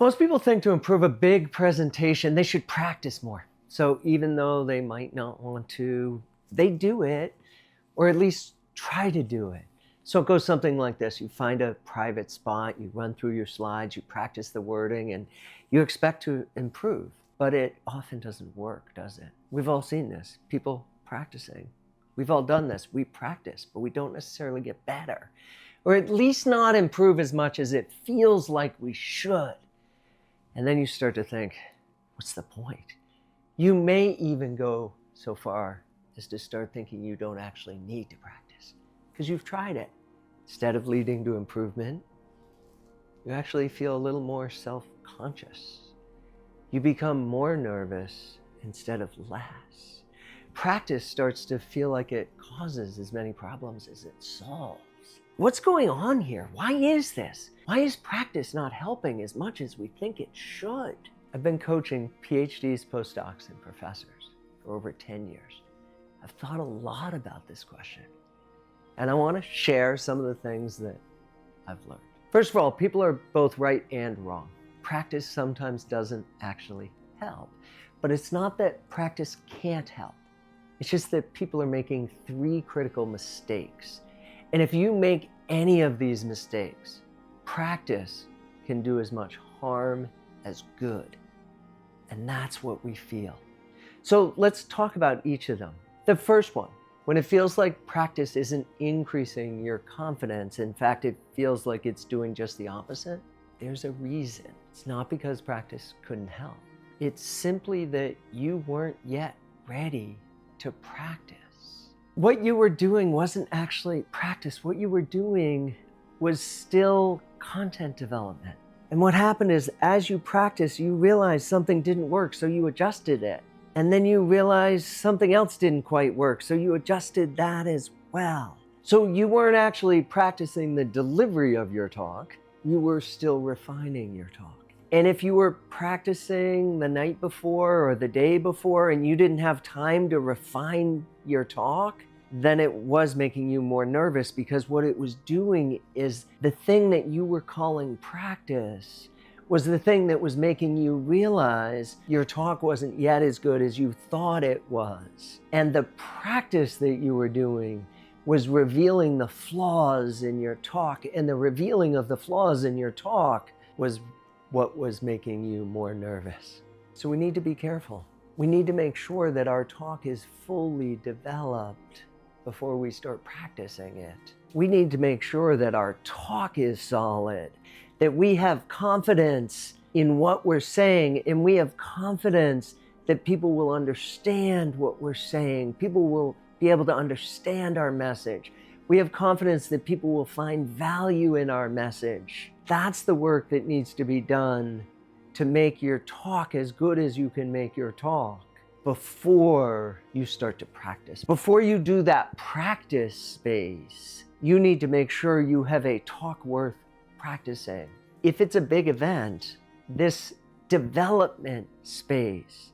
Most people think to improve a big presentation, they should practice more. So even though they might not want to, they do it, or at least try to do it. So it goes something like this. You find a private spot, you run through your slides, you practice the wording, and you expect to improve. But it often doesn't work, does it? We've all seen this, people practicing. We've all done this. We practice, but we don't necessarily get better, or at least not improve as much as it feels like we should. And then you start to think, what's the point? You may even go so far as to start thinking you don't actually need to practice because you've tried it. Instead of leading to improvement, you actually feel a little more self-conscious. You become more nervous instead of less. Practice starts to feel like it causes as many problems as it solves. What's going on here? Why is this? Why is practice not helping as much as we think it should? I've been coaching PhDs, postdocs, and professors for over 10 years. I've thought a lot about this question, and I want to share some of the things that I've learned. First of all, people are both right and wrong. Practice sometimes doesn't actually help, but it's not that practice can't help. It's just that people are making three critical mistakes. And if you make any of these mistakes, practice can do as much harm as good. And that's what we feel. So let's talk about each of them. The first one, when it feels like practice isn't increasing your confidence, in fact, it feels like it's doing just the opposite, there's a reason. It's not because practice couldn't help. It's simply that you weren't yet ready to practice. What you were doing wasn't actually practice. What you were doing was still content development. And what happened is, as you practice, you realized something didn't work, so you adjusted it. And then you realized something else didn't quite work, so you adjusted that as well. So you weren't actually practicing the delivery of your talk, you were still refining your talk. And if you were practicing the night before or the day before and you didn't have time to refine your talk, then it was making you more nervous, because what it was doing is the thing that you were calling practice was the thing that was making you realize your talk wasn't yet as good as you thought it was. And the practice that you were doing was revealing the flaws in your talk, and the revealing of the flaws in your talk was what was making you more nervous. So we need to be careful. We need to make sure that our talk is fully developed before we start practicing it. We need to make sure that our talk is solid, that we have confidence in what we're saying, and we have confidence that people will understand what we're saying. People will be able to understand our message. We have confidence that people will find value in our message. That's the work that needs to be done to make your talk as good as you can make your talk before you start to practice. Before you do that practice space, you need to make sure you have a talk worth practicing. If it's a big event, this development space,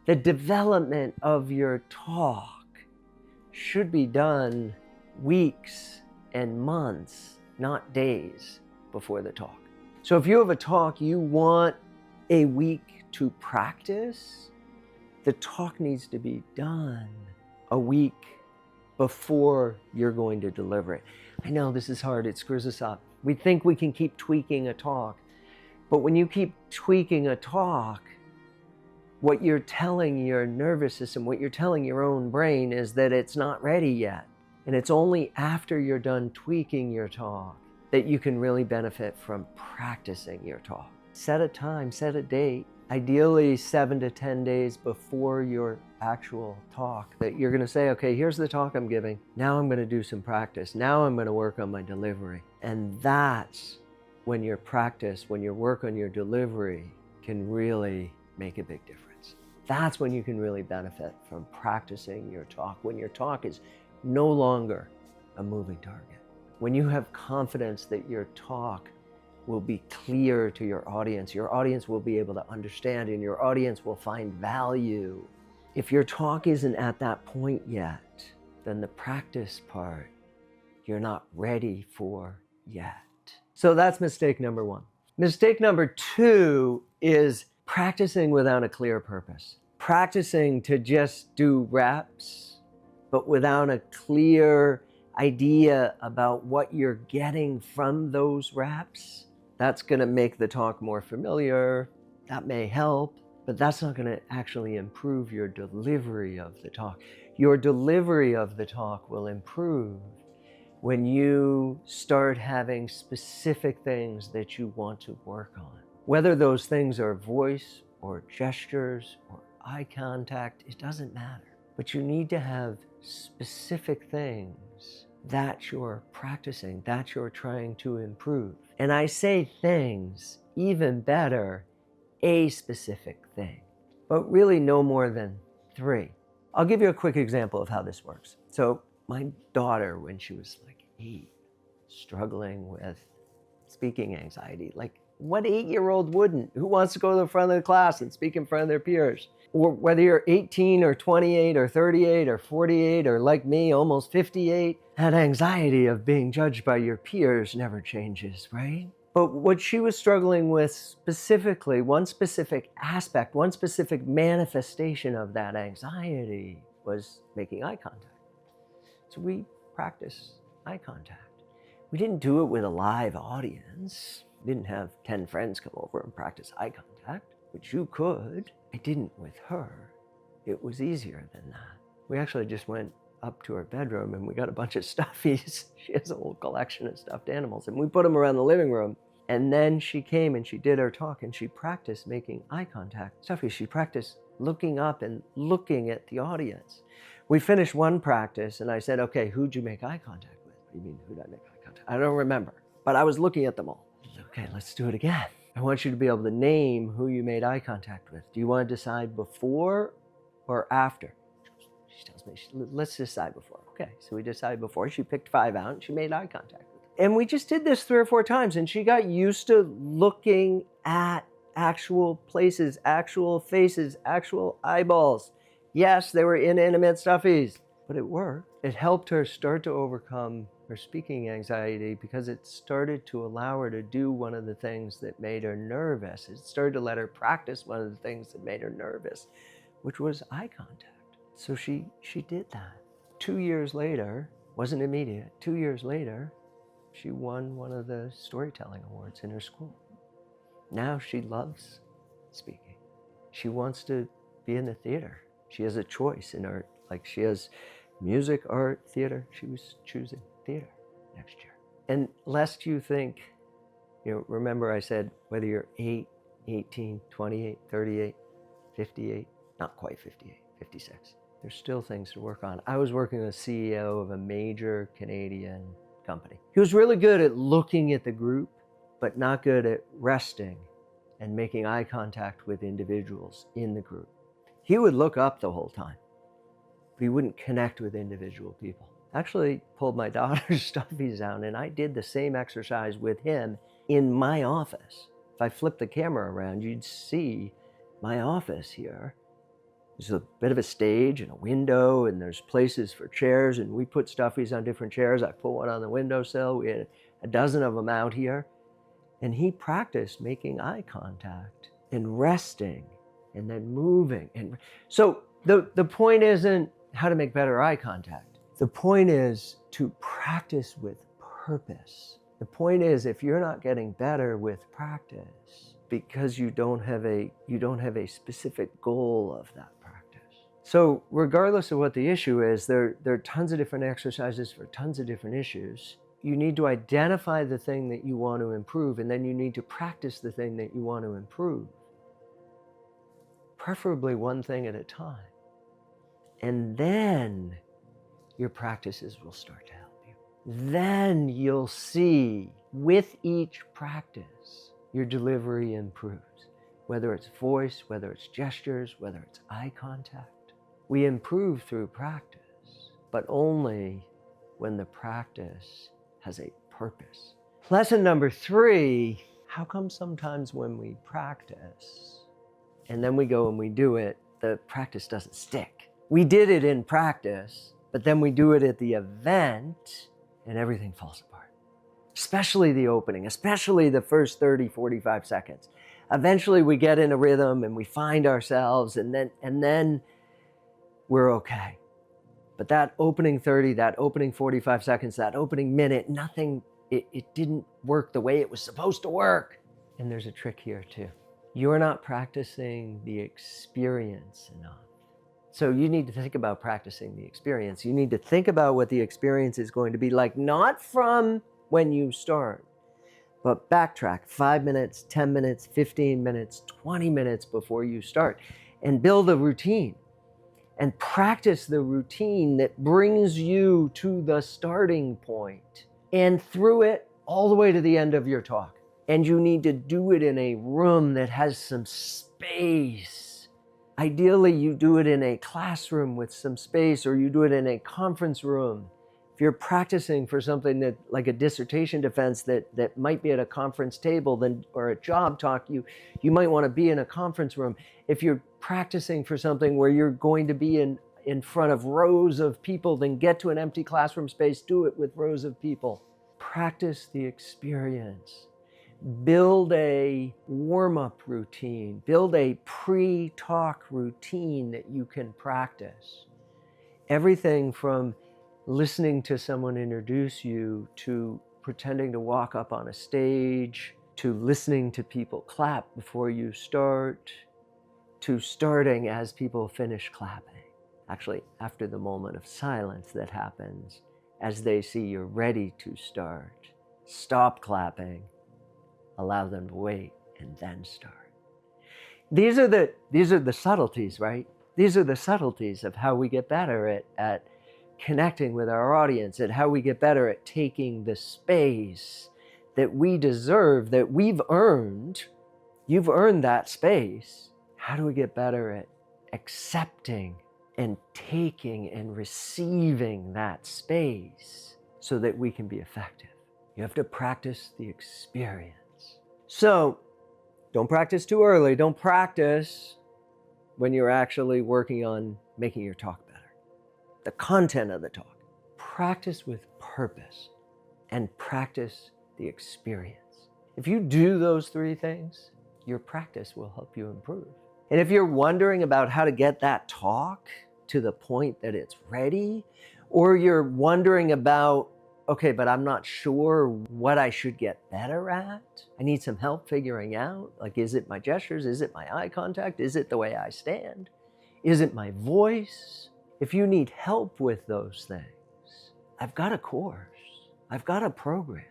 the development of your talk should be done weeks and months, not days before the talk. So if you have a talk you want a week to practice, the talk needs to be done a week before you're going to deliver it. I know this is hard, it screws us up. We think we can keep tweaking a talk, but when you keep tweaking a talk, what you're telling your nervous system, what you're telling your own brain is that it's not ready yet. And it's only after you're done tweaking your talk that you can really benefit from practicing your talk. Set a time, set a date, ideally 7 to 10 days before your actual talk, that you're gonna say, okay, here's the talk I'm giving. Now I'm gonna do some practice. Now I'm gonna work on my delivery. And that's when your practice, when your work on your delivery can really make a big difference. That's when you can really benefit from practicing your talk, when your talk is no longer a moving target. When you have confidence that your talk will be clear to your audience will be able to understand, and your audience will find value. If your talk isn't at that point yet, then the practice part you're not ready for yet. So that's mistake number one. Mistake number 2 is practicing without a clear purpose. Practicing to just do reps, but without a clear idea about what you're getting from those reps. That's going to make the talk more familiar. That may help, but that's not going to actually improve your delivery of the talk. Your delivery of the talk will improve when you start having specific things that you want to work on. Whether those things are voice or gestures or eye contact, it doesn't matter. But you need to have specific things that you're practicing, that you're trying to improve. And I say things, even better, a specific thing, but really no more than 3. I'll give you a quick example of how this works. So my daughter, when she was like 8, struggling with speaking anxiety, like what 8-year-old wouldn't? Who wants to go to the front of the class and speak in front of their peers? Or whether you're 18 or 28 or 38 or 48 or like me, almost 58, that anxiety of being judged by your peers never changes, right? But what she was struggling with specifically, one specific aspect, one specific manifestation of that anxiety was making eye contact. So we practiced eye contact. We didn't do it with a live audience. We didn't have 10 friends come over and practice eye contact, which you could. I didn't with her. It was easier than that. We actually just went up to her bedroom and we got a bunch of stuffies. She has a whole collection of stuffed animals and we put them around the living room. And then she came and she did her talk and she practiced making eye contact. Stuffies, she practiced looking up and looking at the audience. We finished one practice and I said, okay, who'd you make eye contact with? What do you mean, who'd I make eye contact? I don't remember, but I was looking at them all. Okay, let's do it again. I want you to be able to name who you made eye contact with. Do you want to decide before or after? She tells me, let's decide before. Okay, so we decided before. She picked 5 out and she made eye contact with them. And we just did this 3 or 4 times and she got used to looking at actual places, actual faces, actual eyeballs. Yes, they were inanimate stuffies, but it worked. It helped her start to overcome her speaking anxiety because it started to allow her to do one of the things that made her nervous. It started to let her practice one of the things that made her nervous, which was eye contact. So she did that. 2 years later, wasn't immediate, 2 years later, she won one of the storytelling awards in her school. Now she loves speaking. She wants to be in the theater. She has a choice in art, like she has music, art, theater. She was choosing theater next year. And lest you think, remember I said whether you're 8, 18, 28, 38, 58, not quite 58, 56, there's still things to work on. I was working with a CEO of a major Canadian company. He was really good at looking at the group, but not good at resting and making eye contact with individuals in the group. He would look up the whole time, but he wouldn't connect with individual people. Actually pulled my daughter's stuffies out and I did the same exercise with him in my office. If I flipped the camera around, you'd see my office here. There's a bit of a stage and a window and there's places for chairs and we put stuffies on different chairs. I put one on the windowsill. We had a dozen of them out here. And he practiced making eye contact and resting and then moving. And so the point isn't how to make better eye contact. The point is to practice with purpose. The point is if you're not getting better with practice because you don't have a specific goal of that practice. So regardless of what the issue is, there are tons of different exercises for tons of different issues. You need to identify the thing that you want to improve, and then you need to practice the thing that you want to improve. Preferably one thing at a time. And then your practices will start to help you. Then you'll see with each practice, your delivery improves. Whether it's voice, whether it's gestures, whether it's eye contact. We improve through practice, but only when the practice has a purpose. Lesson number 3, how come sometimes when we practice and then we go and we do it, the practice doesn't stick? We did it in practice, but then we do it at the event and everything falls apart. especially the opening, especially the first 30, 45 seconds. Eventually we get in a rhythm and we find ourselves, and then we're okay. But that opening 30, that opening 45 seconds, that opening minute, it didn't work the way it was supposed to work. And there's a trick here too. You're not practicing the experience enough. So you need to think about practicing the experience. You need to think about what the experience is going to be like, not from when you start, but backtrack 5 minutes, 10 minutes, 15 minutes, 20 minutes before you start, and build a routine and practice the routine that brings you to the starting point and through it all the way to the end of your talk. And you need to do it in a room that has some space. Ideally, you do it in a classroom with some space, or you do it in a conference room. If you're practicing for something that, like a dissertation defense that might be at a conference table, then, or a job talk, you might want to be in a conference room. If you're practicing for something where you're going to be in front of rows of people, then get to an empty classroom space, do it with rows of people. Practice the experience. Build a warm-up routine. Build a pre-talk routine that you can practice. Everything from listening to someone introduce you, to pretending to walk up on a stage, to listening to people clap before you start, to starting as people finish clapping. Actually, after the moment of silence that happens, as they see you're ready to start, stop clapping, allow them to wait, and then start. These are the subtleties, right? These are the subtleties of how we get better at connecting with our audience, and how we get better at taking the space that we deserve, that we've earned. You've earned that space. How do we get better at accepting and taking and receiving that space so that we can be effective? You have to practice the experience. So don't practice too early. Don't practice when you're actually working on making your talk better. The content of the talk. Practice with purpose and practice the experience. If you do those three things, your practice will help you improve. And if you're wondering about how to get that talk to the point that it's ready, or you're wondering about, okay, but I'm not sure what I should get better at, I need some help figuring out, like, is it my gestures? Is it my eye contact? Is it the way I stand? Is it my voice? If you need help with those things, I've got a course, I've got a program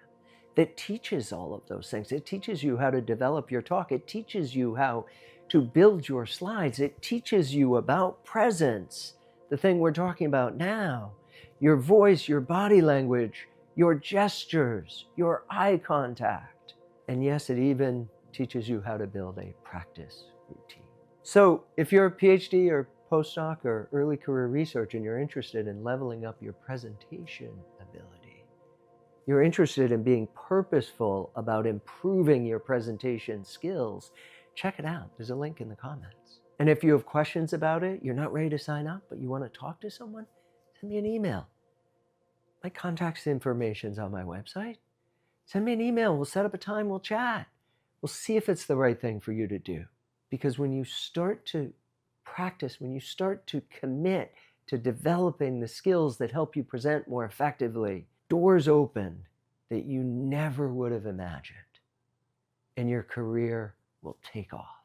that teaches all of those things. It teaches you how to develop your talk. It teaches you how to build your slides. It teaches you about presence, the thing we're talking about now, your voice, your body language, your gestures, your eye contact. And yes, it even teaches you how to build a practice routine. So if you're a PhD or postdoc or early career research and you're interested in leveling up your presentation ability, you're interested in being purposeful about improving your presentation skills, check it out. There's a link in the comments. And if you have questions about it, you're not ready to sign up, but you want to talk to someone, send me an email. My contact information's on my website. Send me an email. We'll set up a time. We'll chat. We'll see if it's the right thing for you to do. Because when you start to practice, when you start to commit to developing the skills that help you present more effectively, doors open that you never would have imagined, and your career will take off.